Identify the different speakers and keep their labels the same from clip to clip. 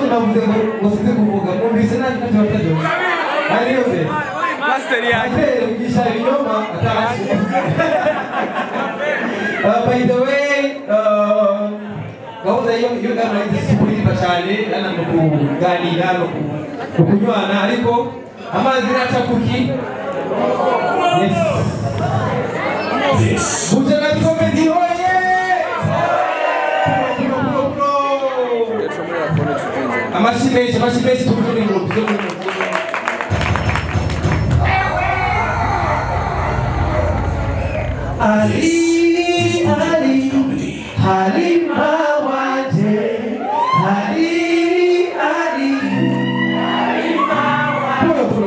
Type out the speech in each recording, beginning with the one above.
Speaker 1: navuze ngo musize kuvuga mwumvise nandi n'abatajya ari yose
Speaker 2: Pastor yaje
Speaker 1: ugisha ibinyoma atarashi by the way gahunda yo ngana izisukuririmba cyane yana no kuganira no kunywana ariko amazi aca kuki yes Bujana comedy oye amashimesi tukuri mu Ali Halima waje Ali Halima waje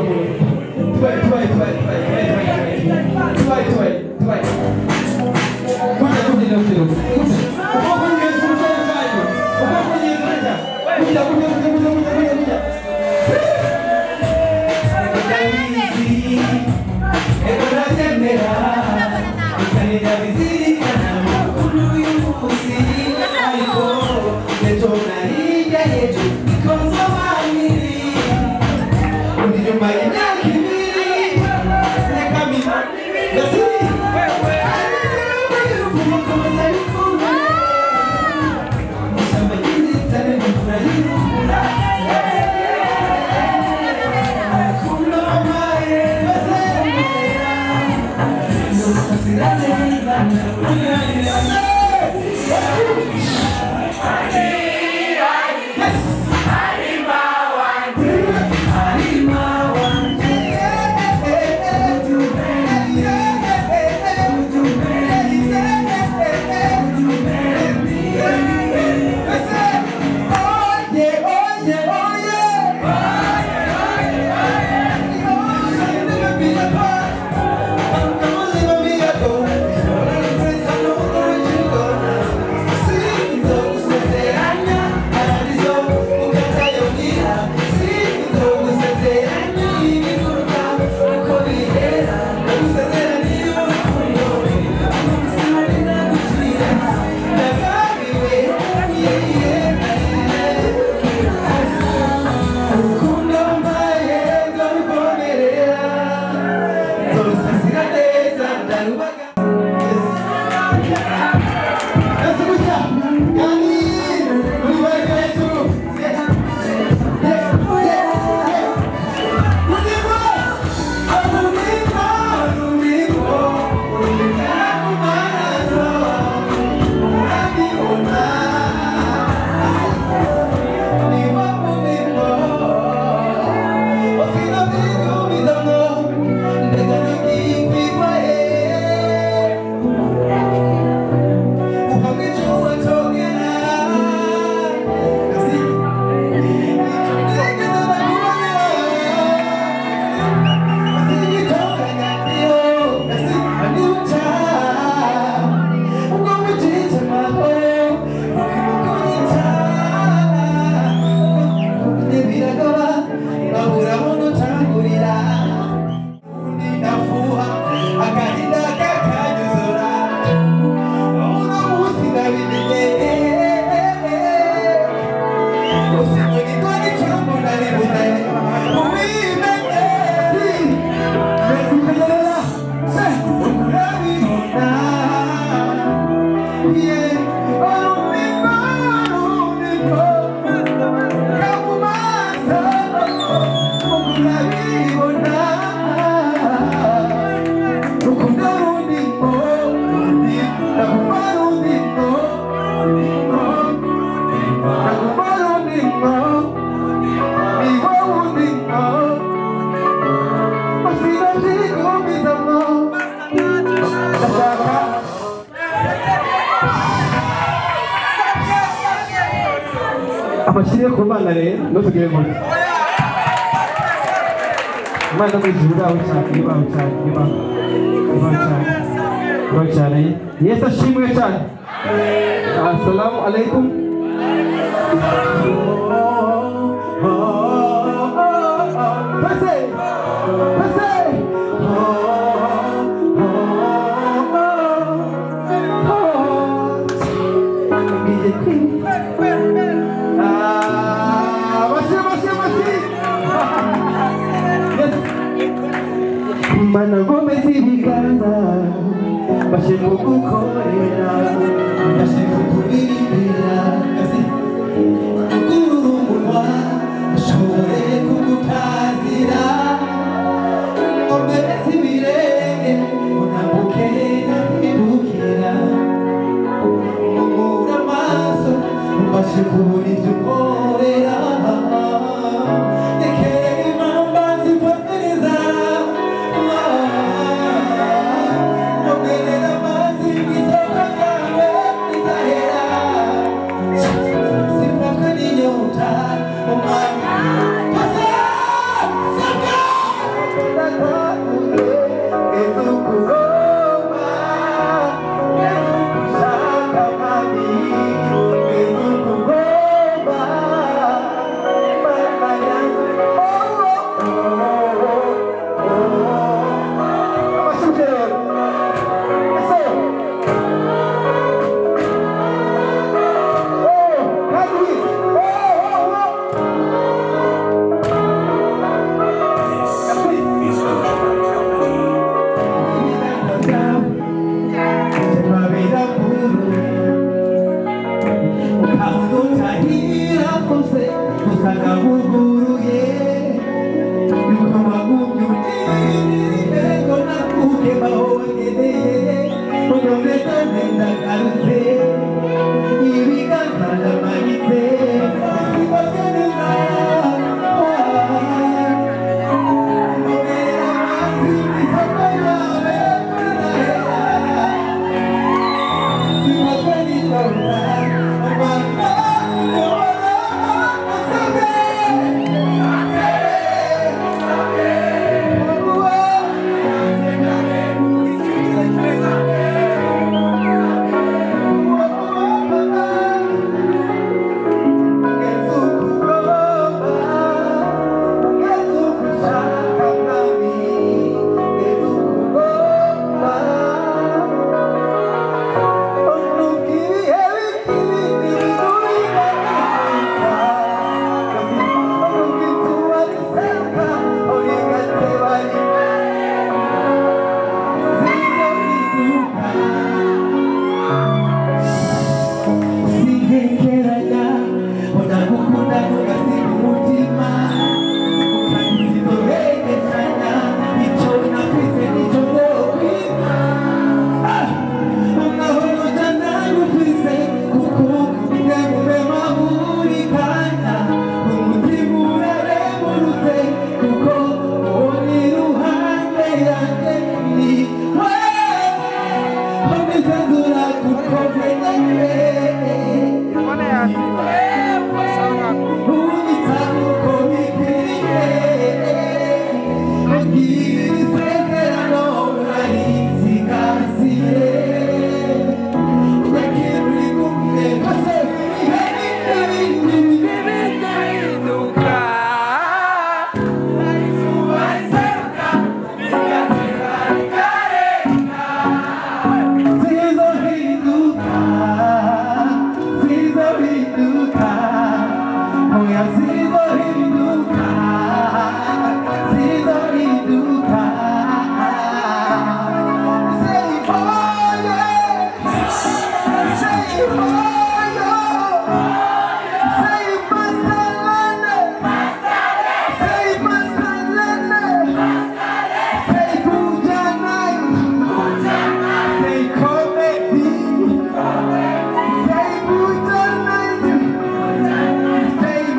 Speaker 1: Amashyi ku Mana rero no tugire ngo Imana mwizuba cyane Yesu ashimwe cyane Assalamu alaikum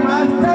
Speaker 2: Master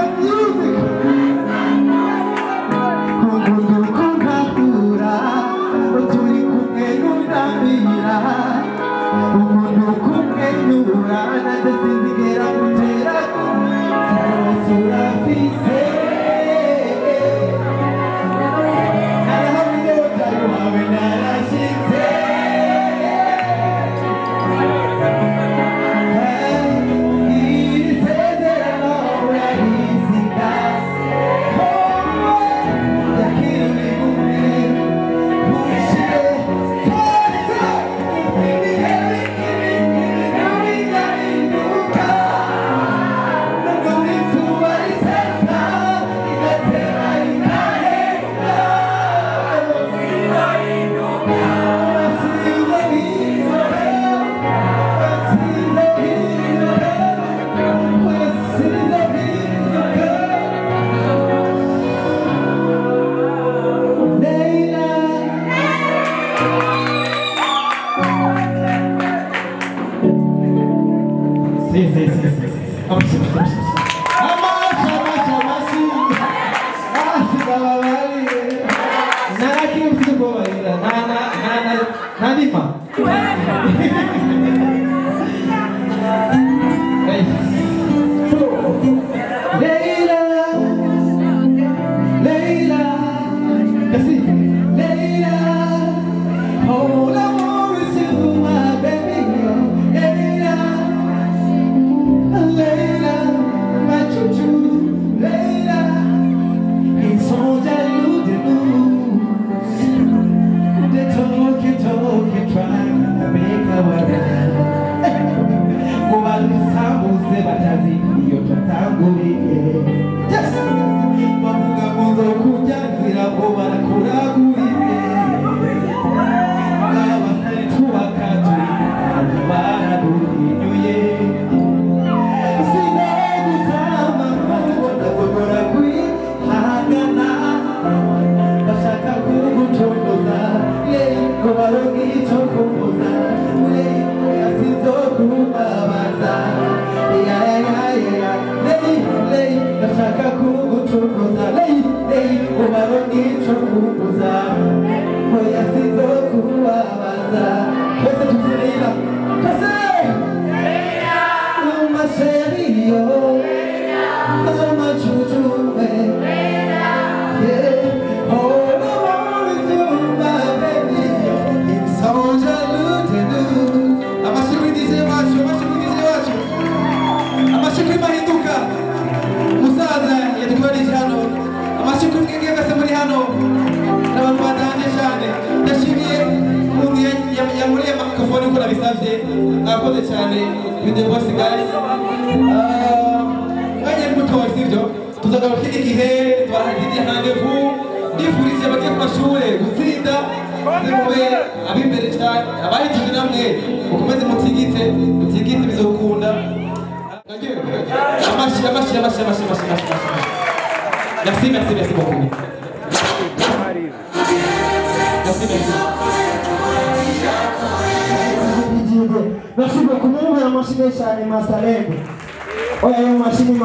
Speaker 2: bashaka kugucuruza ubarundi ico kuguza hoya sizo kubabaza twese tutirira twese umasheriyo amachuchuwe amashikuri mahinduka musaza yatugorije hano amashikuri mwenge bese muri hano n'abantu badanje cyane ndashimiye umuntu yamuriye mikrofone uko nabisavye akoze cyane with the boss guys mwanya mutoye sivyo tuzagaruka ikindi gihe twahagiriye rendezvous ndifurize abagiye ku mashure gutsinda zimube abimbere cyane abahitije namwe mukomeze mutigite bizokunda. Merci beaucoup. Merci beaucoup. Nous, on a machine, Master Lego. On a une machine,